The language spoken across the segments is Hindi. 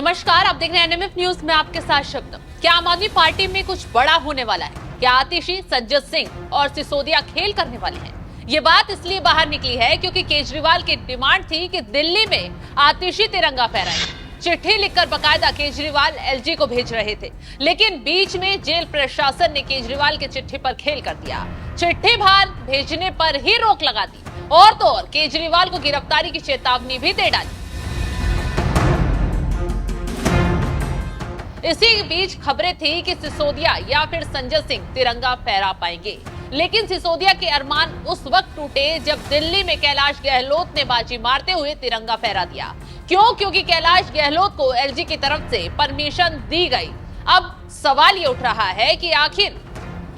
नमस्कार, आप देख रहे हैं एनएमएफ न्यूज में आपके साथ शब्नम। क्या आम आदमी पार्टी में कुछ बड़ा होने वाला है? क्या आतिशी, संजय सिंह और सिसोदिया खेल करने वाले हैं? ये बात इसलिए बाहर निकली है क्योंकि केजरीवाल की डिमांड थी कि दिल्ली में आतिशी तिरंगा फहराए। चिट्ठी लिखकर बकायदा केजरीवाल एलजी को भेज रहे थे, लेकिन बीच में जेल प्रशासन ने केजरीवाल की चिट्ठी पर खेल कर दिया। चिट्ठी बाहर भेजने पर ही रोक लगा दी और तो और केजरीवाल को गिरफ्तारी की चेतावनी भी दे डाली। इसी बीच खबरें थी कि सिसोदिया या फिर संजय सिंह तिरंगा फहरा पाएंगे, लेकिन सिसोदिया के अरमान उस वक्त टूटे जब दिल्ली में कैलाश गहलोत ने बाजी मारते हुए तिरंगा फहरा दिया। क्यों? क्योंकि कैलाश गहलोत को एलजी की तरफ से परमिशन दी गई। अब सवाल ये उठ रहा है कि आखिर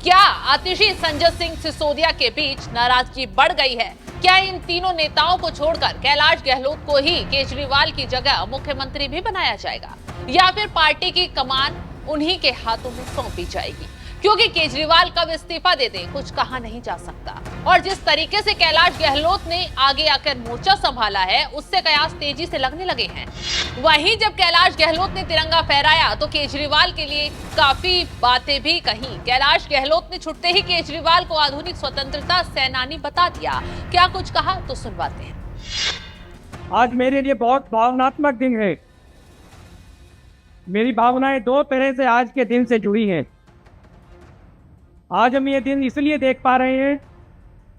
क्या आतिशी, संजय सिंह, सिसोदिया के बीच नाराजगी बढ़ गई है? क्या इन तीनों नेताओं को छोड़कर कैलाश गहलोत को ही केजरीवाल की जगह मुख्यमंत्री भी बनाया जाएगा, या फिर पार्टी की कमान उन्हीं के हाथों में सौंपी जाएगी? क्योंकि केजरीवाल कब इस्तीफा दे दे कुछ कहा नहीं जा सकता, और जिस तरीके से कैलाश गहलोत ने आगे आकर मोर्चा संभाला है उससे कयास तेजी से लगने लगे हैं। वहीं जब कैलाश गहलोत ने तिरंगा फहराया तो केजरीवाल के लिए काफी बातें भी कही। कैलाश गहलोत ने छुट्टे ही केजरीवाल को आधुनिक स्वतंत्रता सेनानी बता दिया। क्या कुछ कहा तो सुनवाते हैं। आज मेरे लिए बहुत भावनात्मक दिन है। मेरी भावनाएं दो तरह से आज के दिन से जुड़ी हैं। आज हम ये दिन इसलिए देख पा रहे हैं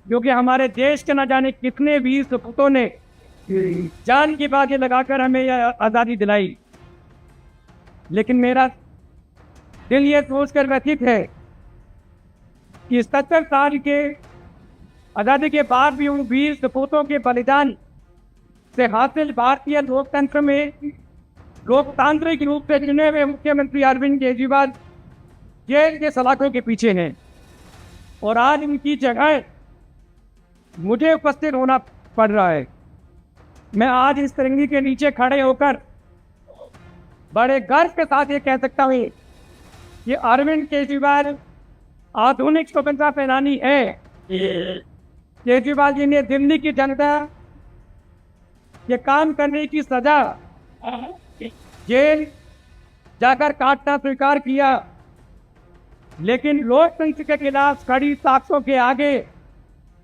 क्योंकि हमारे देश के न जाने कितने वीर सपूतों ने जान की बाजी लगाकर हमें यह आज़ादी दिलाई। लेकिन मेरा दिल ये सोचकर व्यथित है कि 70 साल के आज़ादी के बाद भी उन वीर सपूतों के बलिदान से हासिल भारतीय लोकतंत्र में लोकतांत्रिक रूप से चुने हुए मुख्यमंत्री अरविंद केजरीवाल जेल के सलाखों के पीछे हैं, और आज इनकी जगह मुझे उपस्थित होना पड़ रहा है। मैं आज इस तिरंगे के नीचे खड़े होकर बड़े गर्व के साथ ये कह सकता हूँ कि अरविंद केजरीवाल आधुनिक स्वतंत्रता सेनानी है। केजरीवाल जी ने दिल्ली की जनता के काम करने की सजा जेल जाकर काटना स्वीकार किया, लेकिन लोकतंत्र के खिलाफ खड़ी ताकतों के आगे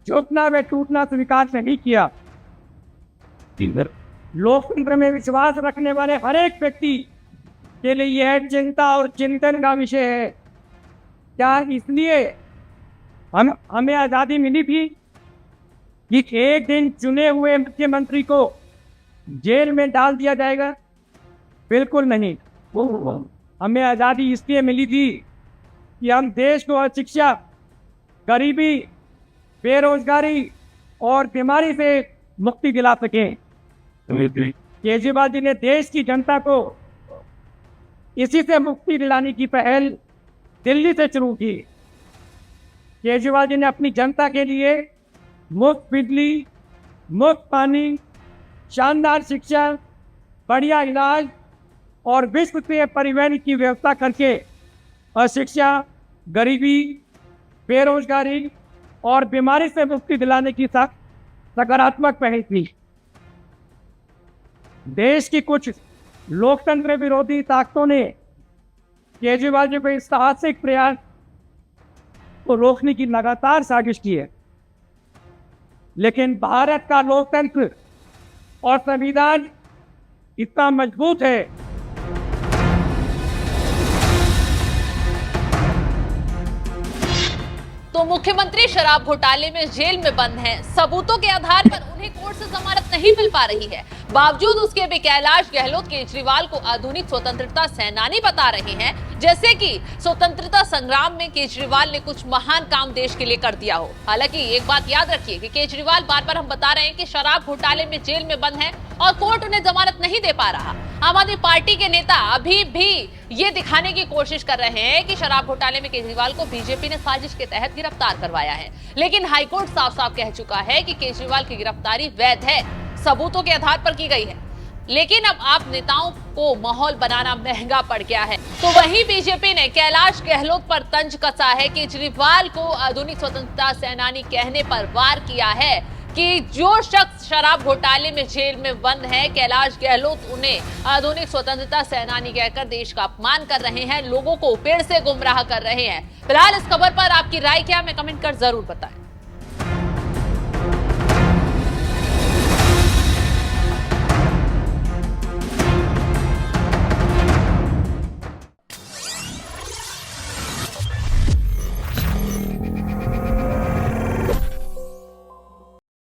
झुकना व टूटना स्वीकार नहीं किया। लोकतंत्र में विश्वास रखने वाले हर एक व्यक्ति के लिए यह चिंता और चिंतन का विषय है। क्या इसलिए हमें आज़ादी मिली थी कि एक दिन चुने हुए मुख्यमंत्री को जेल में डाल दिया जाएगा? बिल्कुल नहीं। हमें आज़ादी इसलिए मिली थी कि हम देश को अशिक्षा, गरीबी, बेरोजगारी और बीमारी से मुक्ति दिला सकें। केजरीवाल जी ने देश की जनता को इसी से मुक्ति दिलाने की पहल दिल्ली से शुरू की। केजरीवाल जी ने अपनी जनता के लिए मुफ्त बिजली, मुफ्त पानी, शानदार शिक्षा, बढ़िया इलाज और विश्वस्तरीय परिवहन की व्यवस्था करके अशिक्षा, गरीबी, बेरोजगारी और बीमारी से मुक्ति दिलाने की सकारात्मक पहल की। देश की कुछ लोकतंत्र विरोधी ताकतों ने केजरीवाल जी को इस साहसिक प्रयास को रोकने की लगातार साजिश की है, लेकिन भारत का लोकतंत्र और संविधान इतना मजबूत है तो मुख्यमंत्री शराब घोटाले में जेल में बंद हैं। सबूतों के आधार पर उन्हें कोर्ट से जमानत नहीं मिल पा रही है। बावजूद उसके भी कैलाश गहलोत केजरीवाल को आधुनिक स्वतंत्रता सेनानी बता रहे हैं, जैसे कि स्वतंत्रता संग्राम में केजरीवाल ने कुछ महान काम देश के लिए कर दिया हो। हालांकि एक बात याद रखिए कि केजरीवाल बार बार हम बता रहे हैं कि शराब घोटाले में जेल में बंद है और कोर्ट उन्हें जमानत नहीं दे पा रहा। आम आदमी पार्टी के नेता अभी भी ये दिखाने की कोशिश कर रहे हैं कि शराब घोटाले में केजरीवाल को बीजेपी ने साजिश के तहत गिरफ्तार करवाया है, लेकिन हाईकोर्ट साफ साफ कह चुका है कि केजरीवाल की गिरफ्तारी वैध है, सबूतों के आधार पर की गई है। लेकिन अब आप नेताओं को माहौल बनाना महंगा पड़ गया है। तो वहीं बीजेपी ने कैलाश गहलोत पर तंज कसा है, केजरीवाल को आधुनिक स्वतंत्रता सेनानी कहने पर वार किया है। कि जो शख्स शराब घोटाले में जेल में बंद है, कैलाश गहलोत, उन्हें आधुनिक स्वतंत्रता सेनानी कहकर देश का अपमान कर रहे हैं, लोगों को पेड़ से गुमराह कर रहे हैं। फिलहाल इस खबर पर आपकी राय क्या है, हमें कमेंट कर जरूर बताएं।